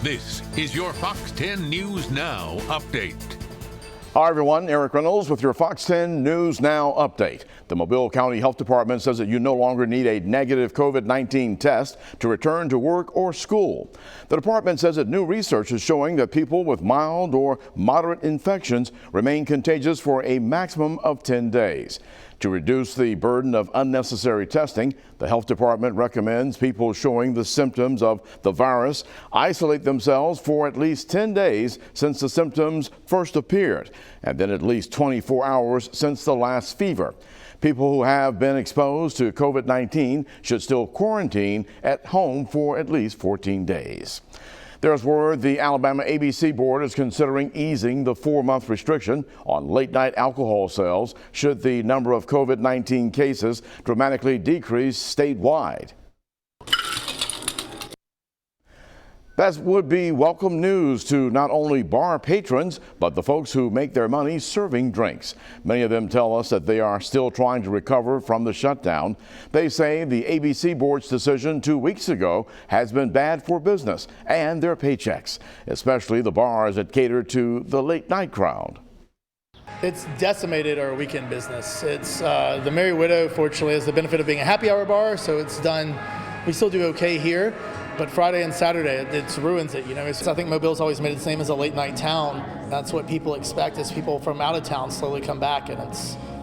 This is your Fox 10 News Now update. Hi everyone, Eric Reynolds with your Fox 10 News Now update. The Mobile County Health Department says that you no longer need a negative COVID-19 test to return to work or school. The department says that new research is showing that people with mild or moderate infections remain contagious for a maximum of 10 days. To reduce the burden of unnecessary testing, the health department recommends people showing the symptoms of the virus isolate themselves for at least 10 days since the symptoms first appeared, and then at least 24 hours since the last fever. People who have been exposed to COVID-19 should still quarantine at home for at least 14 days. There's word the Alabama ABC Board is considering easing the 4-month restriction on late-night alcohol sales should the number of COVID-19 cases dramatically decrease statewide. That would be welcome news to not only bar patrons, but the folks who make their money serving drinks. Many of them tell us that they are still trying to recover from the shutdown. They say the ABC Board's decision 2 weeks ago has been bad for business and their paychecks, especially the bars that cater to the late night crowd. It's decimated our weekend business. It's the Merry Widow, fortunately, has the benefit of being a happy hour bar, so it's done. We still do okay here. But Friday and Saturday, it ruins it. I think Mobile's always made it the same as a late night town. That's what people expect as people from out of town slowly come back, and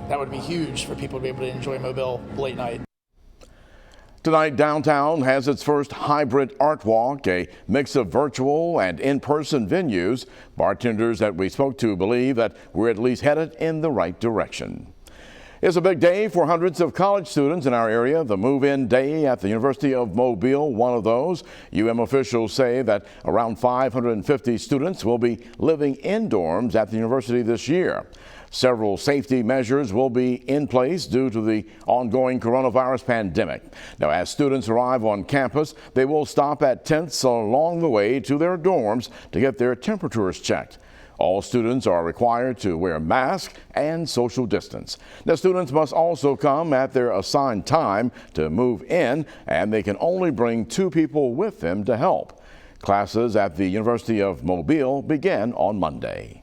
that would be huge for people to be able to enjoy Mobile late night. Tonight, downtown has its first hybrid art walk, a mix of virtual and in-person venues. Bartenders that we spoke to believe that we're at least headed in the right direction. It's a big day for hundreds of college students in our area. The move-in day at the University of Mobile, one of those. Officials say that around 550 students will be living in dorms at the university this year. Several safety measures will be in place due to the ongoing coronavirus pandemic. Now, as students arrive on campus, they will stop at tents along the way to their dorms to get their temperatures checked. All students are required to wear masks and social distance. Now, students must also come at their assigned time to move in, and they can only bring 2 people with them to help. Classes at the University of Mobile begin on Monday.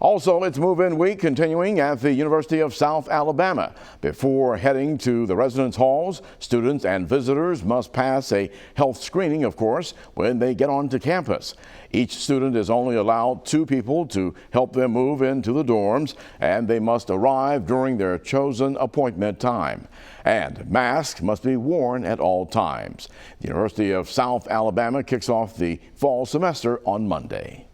Also, it's move-in week continuing at the University of South Alabama. Before heading to the residence halls, students and visitors must pass a health screening, of course, when they get onto campus. Each student is only allowed 2 people to help them move into the dorms, and they must arrive during their chosen appointment time. And masks must be worn at all times. The University of South Alabama kicks off the fall semester on Monday.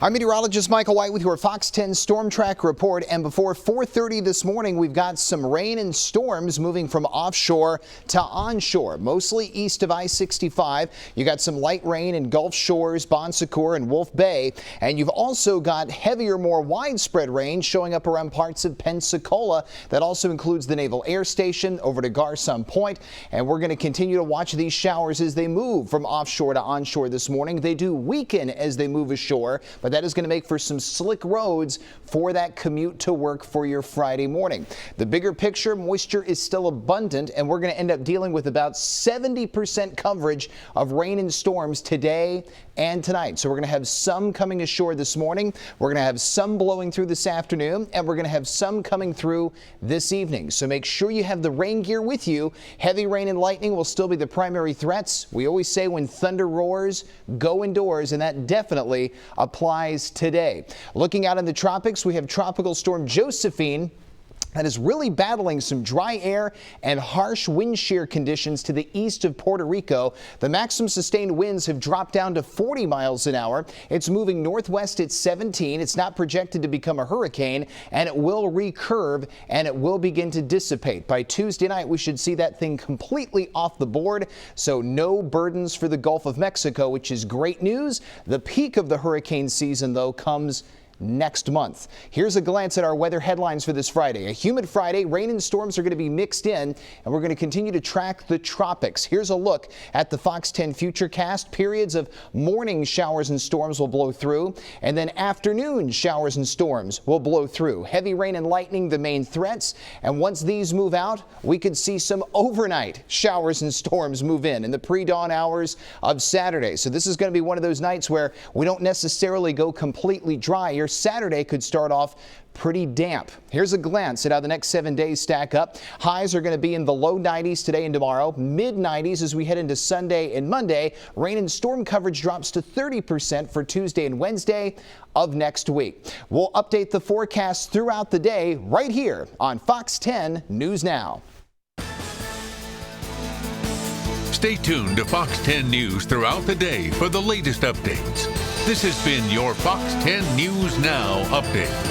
I'm meteorologist Michael White with your Fox 10 Storm Track report. And before 4:30 this morning, we've got some rain and storms moving from offshore to onshore, mostly east of I-65. You got some light rain in Gulf Shores, Bon Secour, and Wolf Bay. And you've also got heavier, more widespread rain showing up around parts of Pensacola. That also includes the Naval Air Station over to Garcon Point. And we're going to continue to watch these showers as they move from offshore to onshore this morning. They do weaken as they move ashore, but that is going to make for some slick roads for that commute to work for your Friday morning. The bigger picture, moisture is still abundant, and we're going to end up dealing with about 70% coverage of rain and storms today and tonight. So we're going to have some coming ashore this morning. We're going to have some blowing through this afternoon, and we're going to have some coming through this evening. So make sure you have the rain gear with you. Heavy rain and lightning will still be the primary threats. We always say when thunder roars, go indoors, and that definitely applies today. Looking out in the tropics, we have Tropical Storm Josephine that is really battling some dry air and harsh wind shear conditions to the east of Puerto Rico. The maximum sustained winds have dropped down to 40 miles an hour. It's moving northwest at 17. It's not projected to become a hurricane, and it will recurve and it will begin to dissipate. By Tuesday night, we should see that thing completely off the board, so no burdens for the Gulf of Mexico, which is great news. The peak of the hurricane season, though, comes next month. Here's a glance at our weather headlines for this Friday. A humid Friday, rain and storms are going to be mixed in, and we're going to continue to track the tropics. Here's a look at the Fox 10 Futurecast. Periods of morning showers and storms will blow through, and then afternoon showers and storms will blow through. Heavy rain and lightning the main threats, and once these move out, we could see some overnight showers and storms move in the pre-dawn hours of Saturday. So this is going to be one of those nights where we don't necessarily go completely dry. Your Saturday could start off pretty damp. Here's a glance at how the next 7 days stack up. Highs are going to be in the low 90s today and tomorrow, mid 90s as we head into Sunday and Monday. Rain and storm coverage drops to 30% for Tuesday and Wednesday of next week. We'll update the forecast throughout the day right here on Fox 10 News Now. Stay tuned to Fox 10 News throughout the day for the latest updates. This has been your Fox 10 News Now update.